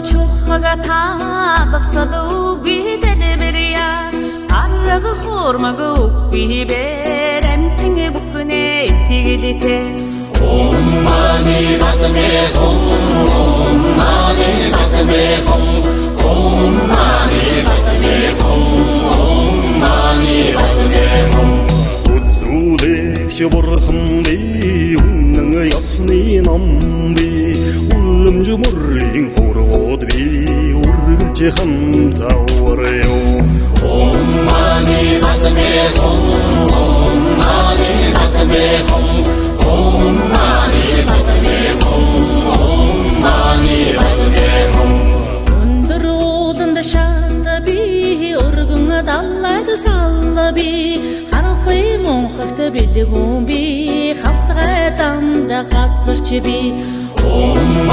чухага таалгасалу гизэдбэрия арга хормага уквибер эмтинге бүхнэ итгэлите Om mani padme hum Om mani padme hum Om mani padme hum Om mani padme hum Үзүүлэгч бурхан би үнэн ясны ном би үлэмж мөрийн хургууд би үргэлж хамтаварё Om mani padme hum Om mani padme hum Om mani padme hum Om mani padme hum өндөр ууланд шаалда би өргөн даллайд салла би харахи монхогт бэлгүүн би хавцгай замда газарч би Om